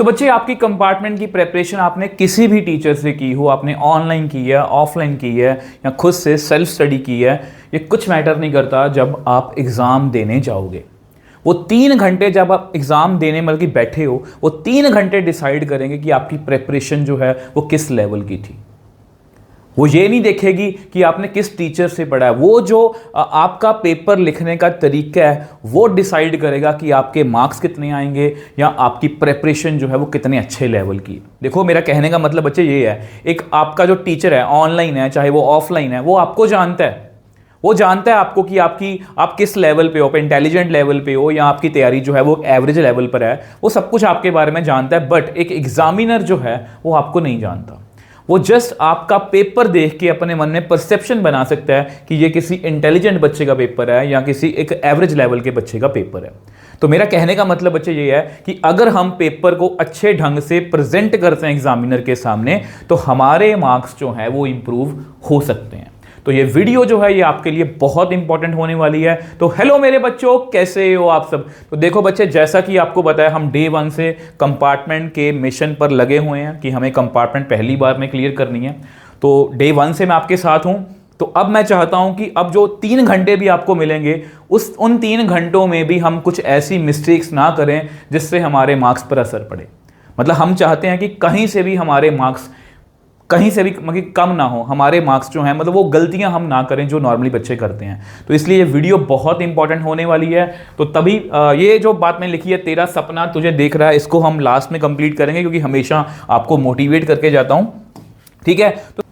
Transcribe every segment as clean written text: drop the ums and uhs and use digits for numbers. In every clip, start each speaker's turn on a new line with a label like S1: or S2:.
S1: तो बच्चे आपकी कंपार्टमेंट की प्रेपरेशन आपने किसी भी टीचर से की हो, आपने ऑनलाइन की है, ऑफलाइन की है या खुद से सेल्फ स्टडी की है, ये कुछ मैटर नहीं करता। जब आप एग्ज़ाम देने जाओगे, वो 3 घंटे जब आप एग्ज़ाम देने मतलब कि बैठे हो, वो 3 घंटे डिसाइड करेंगे कि आपकी प्रेपरेशन जो है वो किस लेवल की थी। वो ये नहीं देखेगी कि आपने किस टीचर से पढ़ा है, वो जो आपका पेपर लिखने का तरीका है वो डिसाइड करेगा कि आपके मार्क्स कितने आएंगे या आपकी प्रेपरेशन जो है वो कितने अच्छे लेवल की। देखो मेरा कहने का मतलब बच्चे ये है, एक आपका जो टीचर है, ऑनलाइन है चाहे वो ऑफलाइन है, वो आपको जानता है, वो जानता है आपको कि आप किस लेवल पे हो, आप इंटेलिजेंट लेवल पे हो या आपकी तैयारी जो है वो एवरेज लेवल पर है, वो सब कुछ आपके बारे में जानता है। बट एक एग्जामिनर जो है वो आपको नहीं जानता, वो जस्ट आपका पेपर देख के अपने मन में परसेप्शन बना सकता है कि ये किसी इंटेलिजेंट बच्चे का पेपर है या किसी एक एवरेज लेवल के बच्चे का पेपर है। तो मेरा कहने का मतलब बच्चे ये है कि अगर हम पेपर को अच्छे ढंग से प्रेजेंट करते हैं एग्जामिनर के सामने, तो हमारे मार्क्स जो है वो इंप्रूव हो सकते हैं। तो ये वीडियो जो है ये आपके लिए बहुत इंपॉर्टेंट होने वाली है। तो हेलो मेरे बच्चों, कैसे हो आप सब। तो देखो बच्चे, जैसा कि आपको बताया, हम डे 1 से कंपार्टमेंट के मिशन पर लगे हुए हैं कि हमें कंपार्टमेंट पहली बार में क्लियर करनी है। तो डे 1 से मैं आपके साथ हूं। तो अब मैं चाहता हूं कि अब जो 3 घंटे भी आपको मिलेंगे, उन 3 घंटों में भी हम कुछ ऐसी मिस्टेक्स ना करें जिससे हमारे मार्क्स पर असर पड़े। मतलब हम चाहते हैं कि कहीं से भी हमारे मार्क्स कहीं से भी मतलब कम ना हो, हमारे मार्क्स जो हैं मतलब वो गलतियां हम ना करें जो नॉर्मली बच्चे करते हैं। तो इसलिए ये वीडियो बहुत इंपॉर्टेंट होने वाली है। तो तभी ये जो बात मैंने लिखी है, तेरा सपना तुझे देख रहा है, इसको हम लास्ट में कंप्लीट करेंगे क्योंकि हमेशा आपको मोटिवेट करके जाता हूं। ठीक है, तो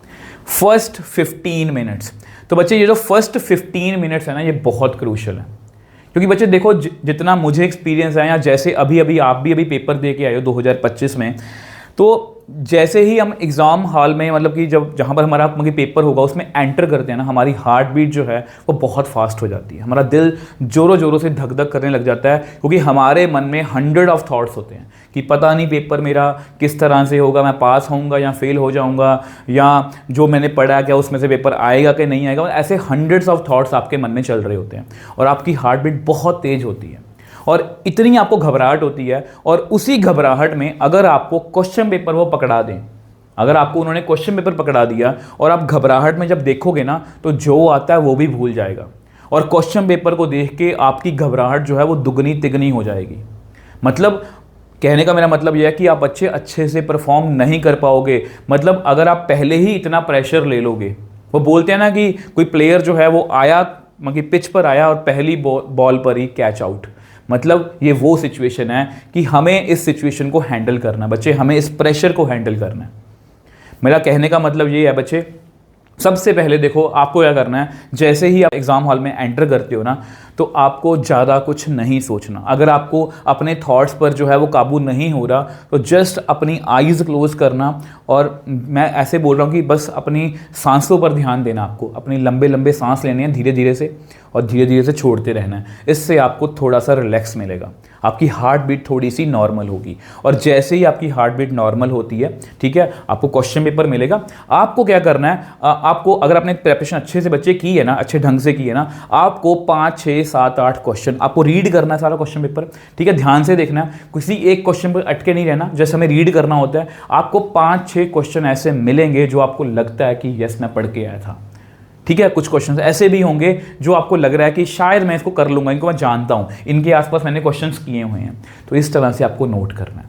S1: फर्स्ट 15 मिनट्स। तो बच्चे ये जो फर्स्ट 15 मिनट्स है ना, ये बहुत क्रूशल है। क्योंकि बच्चे देखो, जितना मुझे एक्सपीरियंस है या जैसे अभी आप भी पेपर दे के आए हो 2025 में, तो जैसे ही हम एग्ज़ाम हॉल में मतलब कि जहाँ पर हमारा पेपर होगा उसमें एंटर करते हैं ना, हमारी हार्ट बीट जो है वो बहुत फास्ट हो जाती है, हमारा दिल जोरों जोरों से धक धक करने लग जाता है। क्योंकि हमारे मन में 100 ऑफ थॉट्स होते हैं कि पता नहीं पेपर मेरा किस तरह से होगा, मैं पास होऊंगा या फेल हो जाऊंगा, या जो मैंने पढ़ा क्या उसमें से पेपर आएगा कि नहीं आएगा। ऐसे 100 ऑफ थॉट्स आपके मन में चल रहे होते हैं और आपकी हार्ट बीट बहुत तेज़ होती है और इतनी आपको घबराहट होती है। और उसी घबराहट में अगर आपको क्वेश्चन पेपर वो पकड़ा दें, अगर आपको उन्होंने क्वेश्चन पेपर पकड़ा दिया और आप घबराहट में जब देखोगे ना, तो जो आता है वो भी भूल जाएगा और क्वेश्चन पेपर को देख के आपकी घबराहट जो है वो दुगनी तिगनी हो जाएगी। मतलब कहने का मेरा मतलब यह है कि आप अच्छे से परफॉर्म नहीं कर पाओगे। मतलब अगर आप पहले ही इतना प्रेशर ले लोगे, वो बोलते हैं ना कि कोई प्लेयर जो है वो आया मतलब पिच पर आया और पहली बॉल पर ही कैच आउट। मतलब ये वो सिचुएशन है कि हमें इस सिचुएशन को हैंडल करना है बच्चे, हमें इस प्रेशर को हैंडल करना है। मेरा कहने का मतलब ये है बच्चे, सबसे पहले देखो आपको क्या करना है, जैसे ही आप एग्ज़ाम हॉल में एंटर करते हो ना, तो आपको ज़्यादा कुछ नहीं सोचना। अगर आपको अपने थॉट्स पर जो है वो काबू नहीं हो रहा, तो जस्ट अपनी आईज़ क्लोज करना। और मैं ऐसे बोल रहा हूँ कि बस अपनी सांसों पर ध्यान देना, आपको अपनी लंबे लंबे सांस लेने हैं धीरे धीरे से और धीरे धीरे से छोड़ते रहना है। इससे आपको थोड़ा सा रिलैक्स मिलेगा, आपकी हार्ट बीट थोड़ी सी नॉर्मल होगी। और जैसे ही आपकी हार्ट बीट नॉर्मल होती है, ठीक है, आपको क्वेश्चन पेपर मिलेगा। आपको क्या करना है, आपको अगर आपने प्रिपरेशन अच्छे से बच्चे की है ना, अच्छे ढंग से की है ना, आपको 5, 6, 7, 8 क्वेश्चन आपको रीड करना है, सारा क्वेश्चन पेपर। ठीक है, ध्यान से देखना है, किसी एक क्वेश्चन पर अटके नहीं रहना। जैसे हमें रीड करना होता है, आपको 5-6 क्वेश्चन ऐसे मिलेंगे जो आपको लगता है कि यस मैं पढ़ के आया था। ठीक है, कुछ क्वेश्चंस ऐसे भी होंगे जो आपको लग रहा है कि शायद मैं इसको कर लूंगा, इनको मैं जानता हूं, इनके आसपास मैंने क्वेश्चंस किए हुए हैं। तो इस तरह से आपको नोट करना है।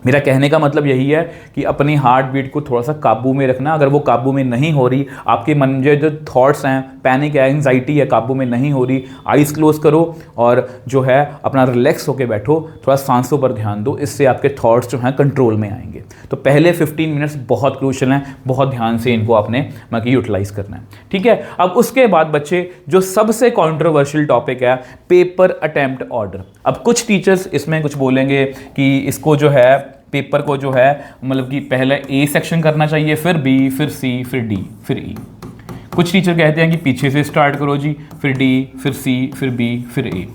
S1: मेरा कहने का मतलब यही है कि अपनी हार्ट बीट को थोड़ा सा काबू में रखना। अगर वो काबू में नहीं हो रही, आपके मन में जो थॉट्स हैं, पैनिक है, एंजाइटी है, काबू में नहीं हो रही, आइज क्लोज करो और जो है अपना रिलैक्स होकर बैठो, थोड़ा सांसों पर ध्यान दो। इससे आपके थॉट्स जो हैं कंट्रोल में आएंगे। तो पहले 15 मिनट्स बहुत क्रूशल हैं, बहुत ध्यान से इनको आपने यूटिलाइज करना है। ठीक है, अब उसके बाद बच्चे जो सबसे कॉन्ट्रोवर्शियल टॉपिक है, पेपर अटेम्प्ट ऑर्डर। अब कुछ टीचर्स इसमें कुछ बोलेंगे कि इसको जो है पेपर को जो है मतलब कि पहले ए सेक्शन करना चाहिए, फिर बी, फिर सी, फिर डी, फिर ई। कुछ टीचर कहते हैं कि पीछे से स्टार्ट करो जी, फिर डी, फिर सी, फिर बी, फिर ए।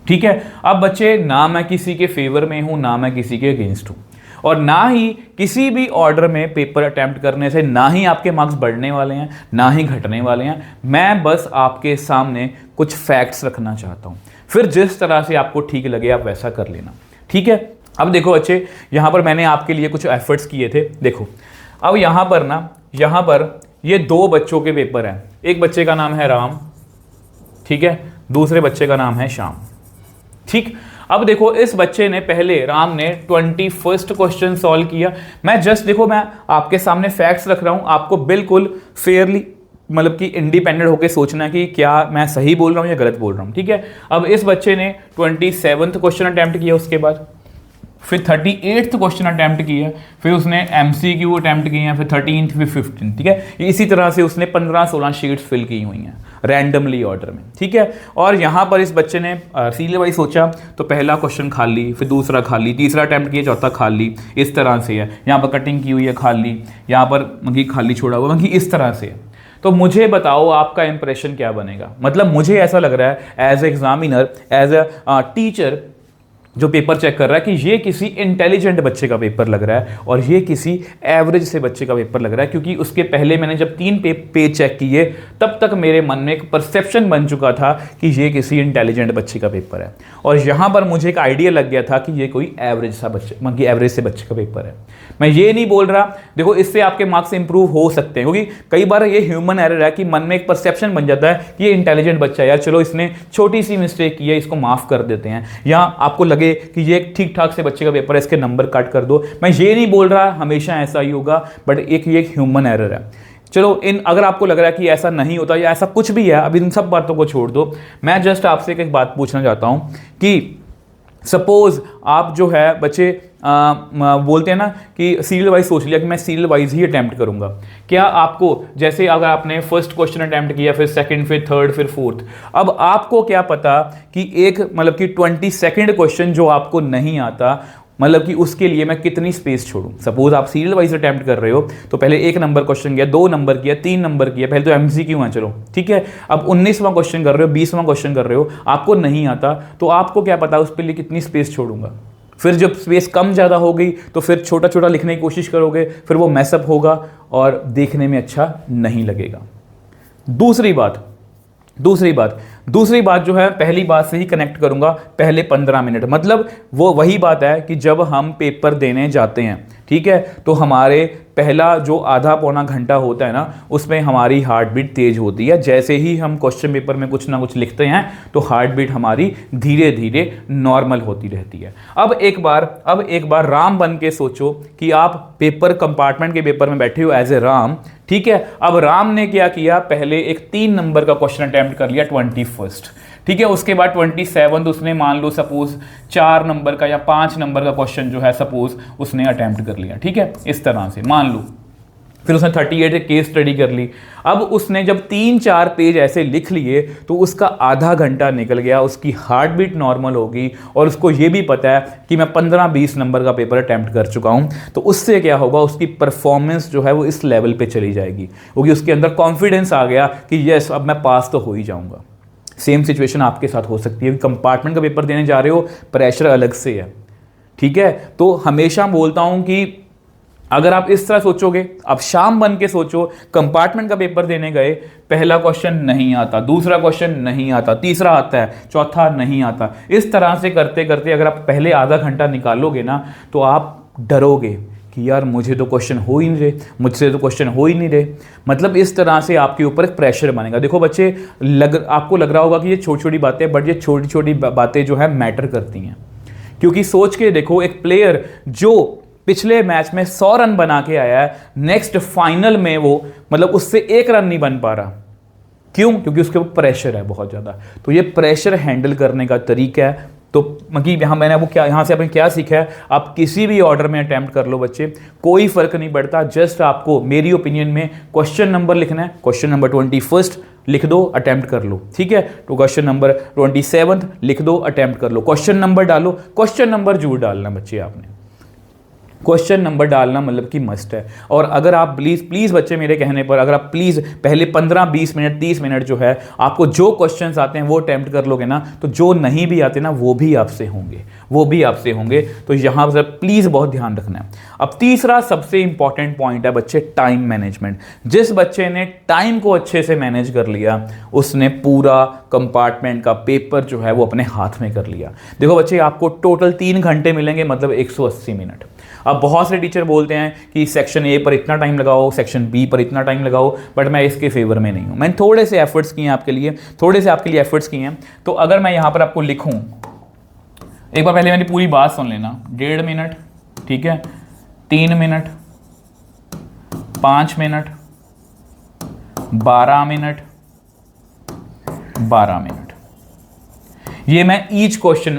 S1: ठीक है, अब बच्चे ना मैं किसी के फेवर में हूं, ना मैं किसी के अगेंस्ट हूं, और ना ही किसी भी ऑर्डर में पेपर अटेम्प्ट करने से ना ही आपके मार्क्स बढ़ने वाले हैं ना ही घटने वाले हैं। मैं बस आपके सामने कुछ फैक्ट्स रखना चाहता हूं, फिर जिस तरह से आपको ठीक लगे आप वैसा कर लेना। ठीक है, अब देखो बच्चे, यहाँ पर मैंने आपके लिए कुछ एफर्ट्स किए थे। देखो अब यहाँ पर ये दो बच्चों के पेपर हैं। एक बच्चे का नाम है राम, ठीक है, दूसरे बच्चे का नाम है श्याम, ठीक। अब देखो इस बच्चे ने पहले, राम ने 21st क्वेश्चन सॉल्व किया। मैं जस्ट देखो, मैं आपके सामने फैक्ट्स रख रहा हूं, आपको बिल्कुल फेयरली मतलब कि इंडिपेंडेंट होकर सोचना है कि क्या मैं सही बोल रहा हूं या गलत बोल रहा हूं, ठीक है। अब इस बच्चे ने 27th क्वेश्चन अटेम्प्ट किया, उसके बाद फिर 38th क्वेश्चन अटेम्प्ट किया, फिर उसने MCQ अटेम्प्ट किए हैं, फिर 13th फिर 15th, ठीक है। इसी तरह से उसने 15-16 शीट्स फिल की हुई हैं रैंडमली ऑर्डर में, ठीक है। और यहाँ पर इस बच्चे ने सीरियल वाइज सोचा, तो पहला क्वेश्चन खाली, फिर दूसरा खाली, तीसरा अटेम्प्ट किया, चौथा खाली, इस तरह से है। यहाँ पर कटिंग की हुई है खाली, यहाँ पर मतलब खाली छोड़ा हुआ, मतलब इस तरह से है। तो मुझे बताओ आपका इंप्रेशन क्या बनेगा। मतलब मुझे ऐसा लग रहा है as a examiner, as a teacher जो पेपर चेक कर रहा है कि ये किसी इंटेलिजेंट बच्चे का पेपर लग रहा है और ये किसी एवरेज से बच्चे का पेपर लग रहा है, क्योंकि उसके पहले मैंने जब 3 पेज चेक किए तब तक मेरे मन में एक परसेप्शन बन चुका था कि ये किसी इंटेलिजेंट बच्चे का पेपर है, और यहाँ पर मुझे एक आइडिया लग गया था कि ये कोई एवरेज सा बच्चे, मतलब एवरेज से बच्चे का पेपर है। मैं ये नहीं बोल रहा, देखो इससे आपके मार्क्स इंप्रूव हो सकते हैं, क्योंकि कई बार ये ह्यूमन एरर है कि मन में एक परसेप्शन बन जाता है कि ये इंटेलिजेंट बच्चा है, यार चलो इसने छोटी सी मिस्टेक की है, इसको माफ कर देते हैं, या आपको लगे कि ये ठीक ठाक से बच्चे का पेपर है, इसके नंबर कट कर दो। मैं ये नहीं बोल रहा हमेशा ऐसा ही होगा, बट ये एक ह्यूमन एरर है। चलो इन अगर आपको लग रहा है कि ऐसा नहीं होता या ऐसा कुछ भी है, अभी इन सब बातों को छोड़ दो। मैं जस्ट आपसे एक बात पूछना चाहता हूं कि सपोज आप जो है बच्चे बोलते हैं ना कि सीरियल वाइज सोच लिया कि मैं सीरियल वाइज ही अटेम्प्ट करूंगा। क्या आपको, जैसे अगर आपने फर्स्ट क्वेश्चन अटेम्प्ट किया, फिर सेकंड, फिर थर्ड, फिर फोर्थ, अब आपको क्या पता कि एक मतलब कि 22nd क्वेश्चन जो आपको नहीं आता, मतलब कि उसके लिए मैं कितनी स्पेस छोड़ूं। सपोज आप सीरियल वाइज अटेम्प्ट कर रहे हो, तो पहले 1 नंबर क्वेश्चन किया, 2 नंबर किया, 3 नंबर किया, पहले तो MCQ है, चलो ठीक है। अब 19वां क्वेश्चन कर रहे हो, 20वां क्वेश्चन कर रहे हो, आपको नहीं आता, तो आपको क्या पता उस पे लिए कितनी स्पेस छोड़ूंगा। फिर जब स्पेस कम ज़्यादा हो गई तो फिर छोटा छोटा लिखने की कोशिश करोगे, फिर वो मैसअप होगा और देखने में अच्छा नहीं लगेगा। दूसरी बात जो है, पहली बात से ही कनेक्ट करूंगा, पहले 15 मिनट, मतलब वो वही बात है कि जब हम पेपर देने जाते हैं, ठीक है, तो हमारे पहला जो आधा पौना घंटा होता है ना, उसमें हमारी हार्ट बीट तेज होती है। जैसे ही हम क्वेश्चन पेपर में कुछ ना कुछ लिखते हैं तो हार्ट बीट हमारी धीरे धीरे नॉर्मल होती रहती है। अब एक बार राम बन के सोचो कि आप पेपर कंपार्टमेंट के पेपर में बैठे हो एज ए राम, ठीक है। अब राम ने क्या किया, पहले एक 3 नंबर का क्वेश्चन अटेम्प्ट कर लिया 21st, ठीक है। उसके बाद 27th उसने मान लो सपोज 4 नंबर का या 5 नंबर का क्वेश्चन जो है सपोज उसने अटेम्प्ट कर लिया, ठीक है, इस तरह से मान लो। फिर उसने 38 केस स्टडी कर ली। अब उसने जब 3-4 पेज ऐसे लिख लिए तो उसका आधा घंटा निकल गया, उसकी हार्ट बीट नॉर्मल होगी और उसको ये भी पता है कि मैं 15-20 नंबर का पेपर अटेम्प्ट कर चुका हूँ। तो उससे क्या होगा, उसकी परफॉर्मेंस जो है वो इस लेवल पे चली जाएगी, क्योंकि उसके अंदर कॉन्फिडेंस आ गया कि यस अब मैं पास तो हो ही जाऊँगा। सेम सिचुएशन आपके साथ हो सकती है, कंपार्टमेंट का पेपर देने जा रहे हो, प्रेशर अलग से है, ठीक है। तो हमेशा बोलता हूं कि अगर आप इस तरह सोचोगे, आप शाम बन के सोचो, कंपार्टमेंट का पेपर देने गए, पहला क्वेश्चन नहीं आता, दूसरा क्वेश्चन नहीं आता, तीसरा आता है, चौथा नहीं आता, इस तरह से करते करते अगर आप पहले आधा घंटा निकालोगे ना, तो आप डरोगे कि यार मुझे तो क्वेश्चन हो ही नहीं रहे, मुझसे तो क्वेश्चन हो ही नहीं रहे। मतलब इस तरह से आपके ऊपर एक प्रेशर बनेगा। देखो बच्चे, आपको लग रहा होगा कि ये छोटी छोटी बातें, बट ये छोटी छोटी बातें जो है मैटर करती हैं, क्योंकि सोच के देखो, एक प्लेयर जो पिछले मैच में 100 रन बना के आया है, नेक्स्ट फाइनल में वो मतलब उससे 1 रन नहीं बन पा रहा, क्यों? क्योंकि उसके ऊपर प्रेशर है बहुत ज़्यादा। तो ये प्रेशर हैंडल करने का तरीका है। तो मतलब यहाँ मैंने वो क्या, यहाँ से आपने क्या सीखा है, आप किसी भी ऑर्डर में अटैम्प्ट कर लो बच्चे, कोई फर्क नहीं पड़ता। जस्ट आपको मेरी ओपिनियन में क्वेश्चन नंबर लिखना है, क्वेश्चन नंबर 21 लिख दो, अटैम्प्ट कर लो, ठीक है। तो क्वेश्चन नंबर 27 लिख दो, अटैम्प्ट कर लो, क्वेश्चन नंबर डालो, क्वेश्चन नंबर जरूर डालना बच्चे, आपने क्वेश्चन नंबर डालना मतलब कि मस्ट है। और अगर आप प्लीज़ बच्चे मेरे कहने पर अगर आप प्लीज़ पहले 15-20 मिनट 30 मिनट जो है आपको जो क्वेश्चंस आते हैं वो अटेम्प्ट कर लोगे ना, तो जो नहीं भी आते ना वो भी आपसे होंगे, तो यहाँ पर प्लीज़ बहुत ध्यान रखना है। अब तीसरा सबसे इंपॉर्टेंट पॉइंट है बच्चे, टाइम मैनेजमेंट। जिस बच्चे ने टाइम को अच्छे से मैनेज कर लिया उसने पूरा कंपार्टमेंट का पेपर जो है वो अपने हाथ में कर लिया। देखो बच्चे, आपको टोटल 3 घंटे मिलेंगे, मतलब 180 मिनट। अब बहुत से टीचर बोलते हैं कि सेक्शन ए पर इतना टाइम लगाओ, सेक्शन बी पर इतना टाइम लगाओ, बट मैं इसके फेवर में नहीं हूँ। मैंने थोड़े से एफर्ट्स किए हैं आपके लिए, थोड़े से आपके लिए एफर्ट्स किए हैं। तो अगर मैं यहाँ पर आपको लिखूँ, एक बार पहले मेरी पूरी बात सुन लेना। 1.5 मिनट, ठीक है, 3 मिनट, 5 मिनट, 12 मिनट, 12 मिनट। ये मैं ईच क्वेश्चन,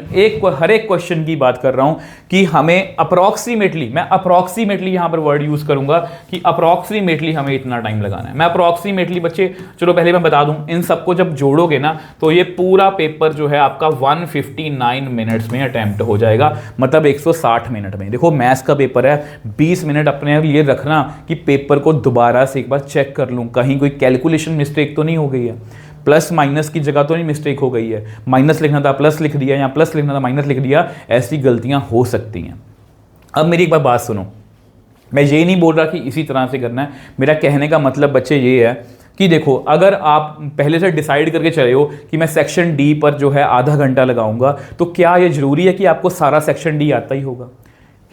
S1: हर एक क्वेश्चन की बात कर रहा हूं कि हमें अप्रॉक्सीमेटली, मैं अप्रॉक्सीमेटली यहां पर वर्ड यूज करूंगा कि अप्रॉक्सीमेटली हमें इतना टाइम लगाना है। मैं अप्रॉक्सीमेटली बच्चे, चलो पहले मैं बता दूं, इन सबको जब जोड़ोगे ना तो ये पूरा पेपर जो है आपका 159 मिनट्स में अटेम्प्ट हो जाएगा, मतलब 160 मिनट में। देखो मैथ्स का पेपर है, 20 मिनट अपने लिए रखना कि पेपर को दोबारा से एक बार चेक कर लूं, कहीं कोई कैलकुलेशन मिस्टेक तो नहीं हो गई है, प्लस माइनस की जगह तो नहीं मिस्टेक हो गई है, माइनस लिखना था प्लस लिख दिया, या प्लस लिखना था माइनस लिख दिया, ऐसी गलतियां हो सकती हैं। अब मेरी एक बार बात सुनो, मैं ये नहीं बोल रहा कि इसी तरह से करना है। मेरा कहने का मतलब बच्चे ये है कि देखो, अगर आप पहले से डिसाइड करके चले हो कि मैं सेक्शन डी पर जो है आधा घंटा लगाऊंगा, तो क्या ये जरूरी है कि आपको सारा सेक्शन डी आता ही होगा?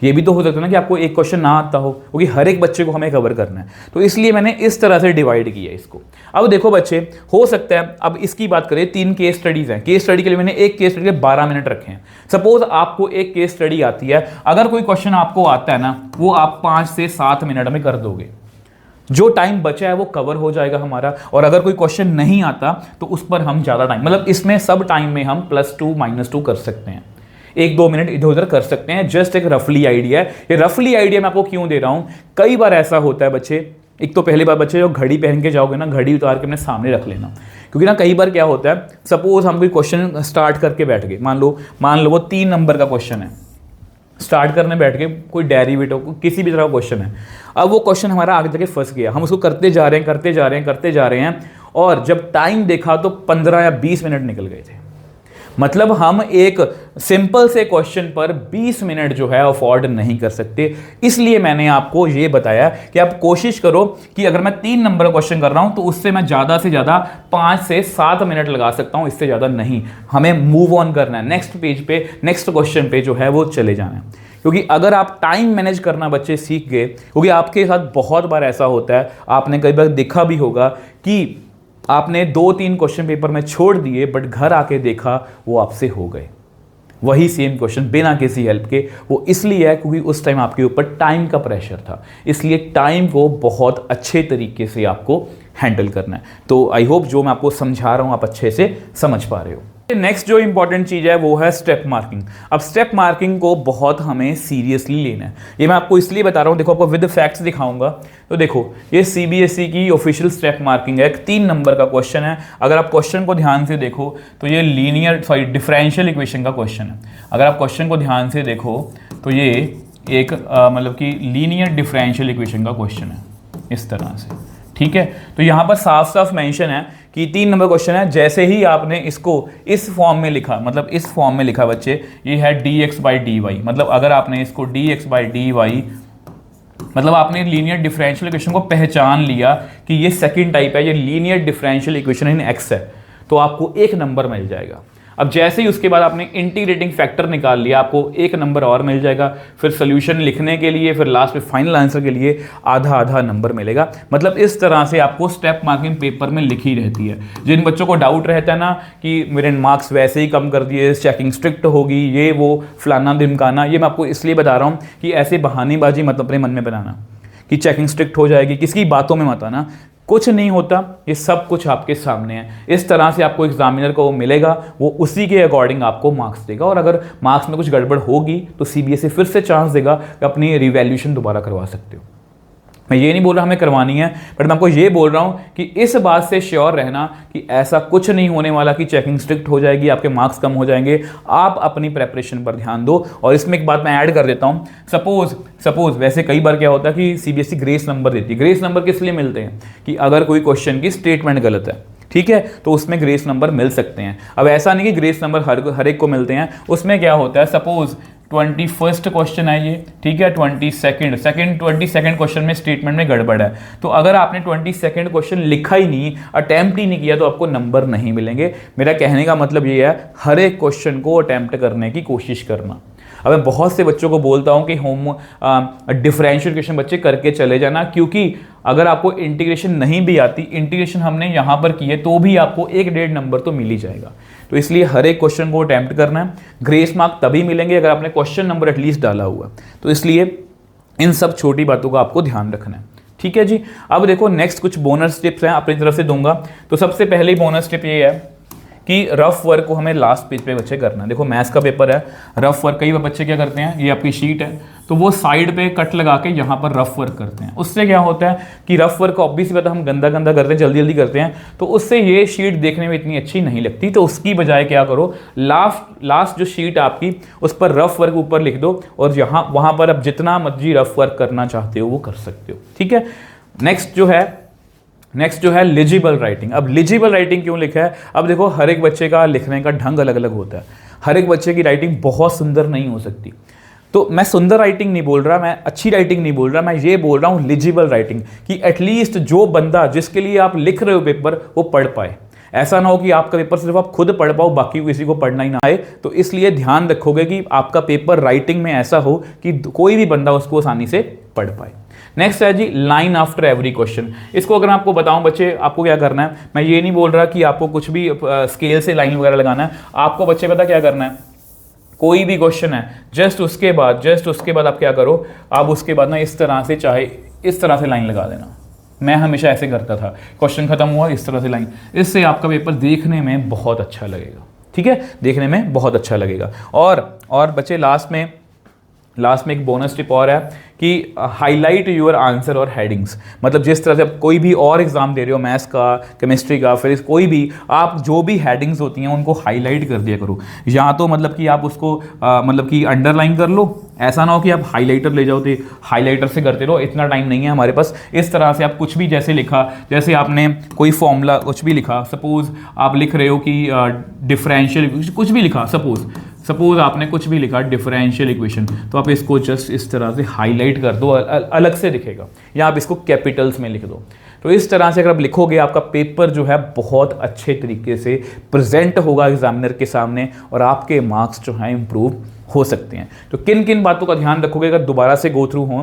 S1: ये भी तो हो सकता है ना कि आपको एक क्वेश्चन ना आता हो, क्योंकि हर एक बच्चे को हमें कवर करना है। तो इसलिए मैंने इस तरह से डिवाइड किया इसको। अब देखो बच्चे, हो सकता है, अब इसकी बात करें, 3 केस स्टडीज हैं। केस स्टडी के लिए मैंने एक केस स्टडी के 12 मिनट रखे हैं। सपोज आपको एक केस स्टडी आती है, अगर कोई क्वेश्चन आपको आता है ना, वो आप 5 से 7 मिनट में कर दोगे, जो टाइम बचा है वो कवर हो जाएगा हमारा। और अगर कोई क्वेश्चन नहीं आता तो उस पर हम ज़्यादा टाइम, मतलब इसमें सब टाइम में हम +2 -2 कर सकते हैं, 1-2 मिनट इधर उधर कर सकते हैं। जस्ट एक रफली आइडिया है। ये रफली आइडिया मैं आपको क्यों दे रहा हूं, कई बार ऐसा होता है बच्चे, एक तो पहली बार बच्चे, जो घड़ी पहन के जाओगे ना, घड़ी उतार के अपने सामने रख लेना, क्योंकि ना कई बार क्या होता है, सपोज हम कोई क्वेश्चन स्टार्ट करके बैठ गए, मान लो वो 3 नंबर का क्वेश्चन है, स्टार्ट करने बैठ के, कोई डेरिवेटिव किसी भी तरह का क्वेश्चन है। अब वो क्वेश्चन हमारा आगे जाके फंस गया, हम उसको करते जा रहे हैं, और जब टाइम देखा तो 15 या 20 मिनट निकल गए थे। मतलब हम एक सिंपल से क्वेश्चन पर 20 मिनट जो है अफोर्ड नहीं कर सकते। इसलिए मैंने आपको ये बताया कि आप कोशिश करो कि अगर मैं 3 नंबर का क्वेश्चन कर रहा हूं तो उससे मैं ज़्यादा से ज़्यादा 5 से 7 मिनट लगा सकता हूं, इससे ज़्यादा नहीं। हमें मूव ऑन करना है, नेक्स्ट पेज पे, नेक्स्ट क्वेश्चन पे जो है वो चले जाना है। क्योंकि अगर आप टाइम मैनेज करना बच्चे सीख गए, क्योंकि आपके साथ बहुत बार ऐसा होता है, आपने कई बार देखा भी होगा कि आपने 2-3 क्वेश्चन पेपर में छोड़ दिए, बट घर आके देखा वो आपसे हो गए, वही सेम क्वेश्चन बिना किसी हेल्प के। वो इसलिए है क्योंकि उस टाइम आपके ऊपर टाइम का प्रेशर था। इसलिए टाइम को बहुत अच्छे तरीके से आपको हैंडल करना है। तो आई होप जो मैं आपको समझा रहा हूं आप अच्छे से समझ पा रहे हो। नेक्स्ट जो इंपॉर्टेंट चीज़ है वो है स्टेप मार्किंग। अब स्टेप मार्किंग को बहुत हमें सीरियसली लेना है। ये मैं आपको इसलिए बता रहा हूँ, देखो आपको विद फैक्ट्स दिखाऊंगा। तो देखो, ये सीबीएसई की ऑफिशियल स्टेप मार्किंग है, 3 नंबर का क्वेश्चन है। अगर आप क्वेश्चन को ध्यान से देखो तो ये डिफरेंशियल इक्वेशन का क्वेश्चन है। अगर आप क्वेश्चन को ध्यान से देखो तो ये एक मतलब कि लीनियर डिफरेंशियल इक्वेशन का क्वेश्चन है, इस तरह से, ठीक है। तो यहाँ पर साफ साफ मेंशन है कि 3 नंबर क्वेश्चन है। जैसे ही आपने इसको इस फॉर्म में लिखा, मतलब इस फॉर्म में लिखा बच्चे, ये है dx/dy, मतलब अगर आपने इसको dx/dy, मतलब आपने लीनियर डिफरेंशियल इक्वेशन को पहचान लिया कि ये सेकंड टाइप है, ये linear differential equation in x है, तो आपको 1 नंबर मिल जाएगा। अब जैसे ही उसके बाद आपने इंटीग्रेटिंग फैक्टर निकाल लिया, आपको 1 नंबर और मिल जाएगा। फिर सोल्यूशन लिखने के लिए, फिर लास्ट में फाइनल आंसर के लिए आधा नंबर मिलेगा। मतलब इस तरह से आपको स्टेप मार्किंग पेपर में लिखी रहती है। जिन बच्चों को डाउट रहता है ना कि मेरे मार्क्स वैसे ही कम कर दिए, चेकिंग स्ट्रिक्ट होगी, ये वो फलाना ढिमकाना, ये मैं आपको इसलिए बता रहा हूँ कि ऐसे बहानेबाजी मत अपने मन में बनाना कि चेकिंग स्ट्रिक्ट हो जाएगी, किसकी बातों में मत आना। कुछ नहीं होता, ये सब कुछ आपके सामने है। इस तरह से आपको एग्जामिनर को मिलेगा, वो उसी के अकॉर्डिंग आपको मार्क्स देगा। और अगर मार्क्स में कुछ गड़बड़ होगी तो सीबीएसई फिर से चांस देगा कि अपनी रिवैल्यूएशन दोबारा करवा सकते हो। मैं ये नहीं बोल रहा हमें करवानी है, बट मैं आपको ये बोल रहा हूँ कि इस बात से श्योर रहना कि ऐसा कुछ नहीं होने वाला कि चेकिंग स्ट्रिक्ट हो जाएगी, आपके मार्क्स कम हो जाएंगे। आप अपनी प्रेपरेशन पर ध्यान दो। और इसमें एक बात मैं ऐड कर देता हूँ, सपोज वैसे कई बार क्या होता है कि सीबीएसई ग्रेस नंबर देती है। ग्रेस नंबर किस लिए मिलते हैं कि अगर कोई क्वेश्चन की स्टेटमेंट गलत है, ठीक है, तो उसमें ग्रेस नंबर मिल सकते हैं। अब ऐसा नहीं कि ग्रेस नंबर हर एक को मिलते हैं। उसमें क्या होता है, सपोज 21st क्वेश्चन है ये, ठीक है। 22nd क्वेश्चन में स्टेटमेंट में गड़बड़ है, तो अगर आपने 22nd क्वेश्चन लिखा ही नहीं, अटेम्प्ट ही नहीं किया, तो आपको नंबर नहीं मिलेंगे। मेरा कहने का मतलब ये है, हर एक क्वेश्चन को अटेम्प्ट करने की कोशिश करना। अब मैं बहुत से बच्चों को बोलता हूँ कि डिफरेंशियल इक्वेशन बच्चे करके चले जाना, क्योंकि अगर आपको इंटीग्रेशन नहीं भी आती, इंटीग्रेशन हमने यहाँ पर की है, तो भी आपको 1-1.5 नंबर तो मिल ही जाएगा। तो इसलिए हर एक क्वेश्चन को अटेम्प्ट करना है। ग्रेस मार्क तभी मिलेंगे अगर आपने क्वेश्चन नंबर एटलीस्ट डाला हुआ, तो इसलिए इन सब छोटी बातों का आपको ध्यान रखना है, ठीक है जी। अब देखो नेक्स्ट कुछ बोनस टिप्स हैं अपनी तरफ से दूंगा। तो सबसे पहले बोनस टिप ये है कि रफ वर्क को हमें लास्ट पेज पे बच्चे करना है। देखो मैथ्स का पेपर है, रफ वर्क कई बार बच्चे क्या करते हैं, ये आपकी शीट है, तो वो साइड पे कट लगा के यहाँ पर रफ वर्क करते हैं। उससे क्या होता है कि रफ वर्क ऑब्वियस बात है हम गंदा करते हैं, जल्दी करते हैं, तो उससे ये शीट देखने में इतनी अच्छी नहीं लगती। तो उसकी बजाय क्या करो, लास्ट जो शीट आपकी उस पर रफ वर्क ऊपर लिख दो, और वहाँ पर आप जितना मर्जी रफ वर्क करना चाहते हो वो कर सकते हो, ठीक है। नेक्स्ट जो है लिजिबल राइटिंग। अब लिजिबल राइटिंग क्यों लिखा है, अब देखो हर एक बच्चे का लिखने का ढंग अलग अलग होता है, हर एक बच्चे की राइटिंग बहुत सुंदर नहीं हो सकती। तो मैं सुंदर राइटिंग नहीं बोल रहा, मैं अच्छी राइटिंग नहीं बोल रहा, मैं ये बोल रहा हूँ लिजिबल राइटिंग, कि एटलीस्ट जो बंदा जिसके लिए आप लिख रहे हो पेपर वो पढ़ पाए। ऐसा ना हो कि आपका पेपर सिर्फ आप खुद पढ़ पाओ, बाकी किसी को पढ़ना ही ना आए। तो इसलिए ध्यान रखोगे कि आपका पेपर राइटिंग में ऐसा हो कि कोई भी बंदा उसको आसानी से पढ़ पाए। नेक्स्ट है जी लाइन आफ्टर एवरी क्वेश्चन। इसको अगर मैं आपको बताऊं बच्चे, आपको क्या करना है, मैं ये नहीं बोल रहा कि आपको कुछ भी स्केल से लाइन वगैरह लगाना है। आपको बच्चे पता क्या करना है, कोई भी क्वेश्चन है जस्ट उसके बाद आप क्या करो, आप उसके बाद ना इस तरह से, चाहे इस तरह से लाइन लगा देना। मैं हमेशा ऐसे करता था, क्वेश्चन खत्म हुआ इस तरह से लाइन, इससे आपका पेपर देखने में बहुत अच्छा लगेगा, ठीक है, देखने में बहुत अच्छा लगेगा। और बच्चे लास्ट में एक बोनस टिप और है कि हाईलाइट योर आंसर और हेडिंग्स। मतलब जिस तरह से आप कोई भी और एग्जाम दे रहे हो, मैथ्स का, केमिस्ट्री का, फिर कोई भी, आप जो भी हेडिंग्स होती हैं उनको हाईलाइट कर दिया करो। या तो मतलब कि आप उसको मतलब कि अंडरलाइन कर लो, ऐसा ना हो कि आप हाईलाइटर ले जाओ, तो हाईलाइटर से करते रहो, इतना टाइम नहीं है हमारे पास। इस तरह से आप कुछ भी जैसे लिखा, जैसे आपने कोई फॉर्मूला कुछ भी लिखा, सपोज आप लिख रहे हो कि डिफरेंशियल कुछ भी लिखा, सपोज आपने कुछ भी लिखा डिफरेंशियल इक्वेशन, तो आप इसको जस्ट इस तरह से हाईलाइट कर दो, अलग से दिखेगा, या आप इसको कैपिटल्स में लिख दो। तो इस तरह से अगर आप लिखोगे, आपका पेपर जो है बहुत अच्छे तरीके से प्रेजेंट होगा एग्जामिनर के सामने, और आपके मार्क्स जो हैं इंप्रूव हो सकते हैं। तो किन किन बातों का ध्यान रखोगे अगर दोबारा से गो थ्रू हो,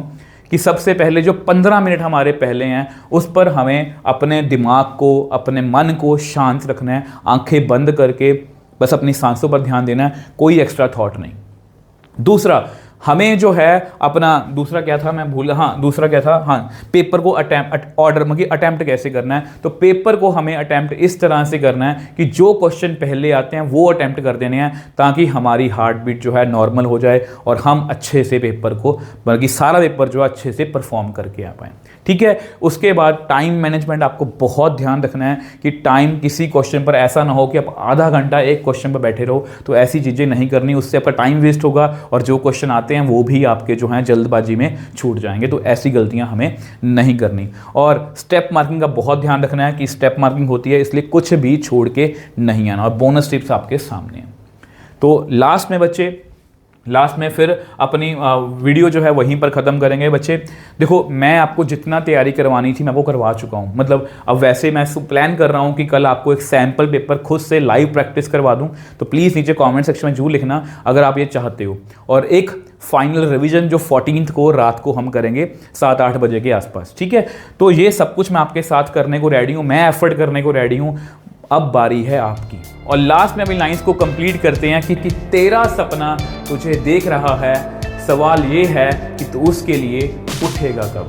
S1: कि सबसे पहले जो 15 मिनट हमारे पहले हैं उस पर हमें अपने दिमाग को, अपने मन को शांत रखना है, आंखें बंद करके बस अपनी सांसों पर ध्यान देना है, कोई एक्स्ट्रा थॉट नहीं। दूसरा हमें जो है अपना, दूसरा क्या था मैं भूल, पेपर को अटेम्प्ट कैसे करना है। तो पेपर को हमें अटेम्प्ट इस तरह से करना है कि जो क्वेश्चन पहले आते हैं वो अटेम्प्ट कर देने हैं, ताकि हमारी हार्ट बीट जो है नॉर्मल हो जाए और हम अच्छे से पेपर को, बल्कि सारा पेपर जो है अच्छे से परफॉर्म करके आ पाएँ, ठीक है। उसके बाद टाइम मैनेजमेंट आपको बहुत ध्यान रखना है कि टाइम किसी क्वेश्चन पर ऐसा ना हो कि आप आधा घंटा एक क्वेश्चन पर बैठे रहो, तो ऐसी चीज़ें नहीं करनी, उससे आपका टाइम वेस्ट होगा और जो क्वेश्चन आते हैं वो भी आपके जो हैं जल्दबाजी में छूट जाएंगे। तो ऐसी गलतियां हमें नहीं करनी। और स्टेप मार्किंग का बहुत ध्यान रखना है कि स्टेप मार्किंग होती है, इसलिए कुछ भी छोड़ के नहीं आना। और बोनस टिप्स आपके सामने हैं। तो लास्ट में फिर अपनी वीडियो जो है वहीं पर ख़त्म करेंगे बच्चे। देखो मैं आपको जितना तैयारी करवानी थी मैं वो करवा चुका हूँ। मतलब अब वैसे मैं प्लान कर रहा हूँ कि कल आपको एक सैम्पल पेपर खुद से लाइव प्रैक्टिस करवा दूँ, तो प्लीज़ नीचे कमेंट सेक्शन में जरूर लिखना अगर आप ये चाहते हो। और एक फाइनल रिवीजन जो 14 को रात को हम करेंगे 7-8 बजे के आसपास, ठीक है। तो ये सब कुछ मैं आपके साथ करने को रेडी हूँ, मैं एफर्ट करने को रेडी हूँ। अब बारी है आपकी। और लास्ट में अपनी लाइंस को कंप्लीट करते हैं कि तेरा सपना तुझे देख रहा है, सवाल ये है कि तू उसके लिए उठेगा कब।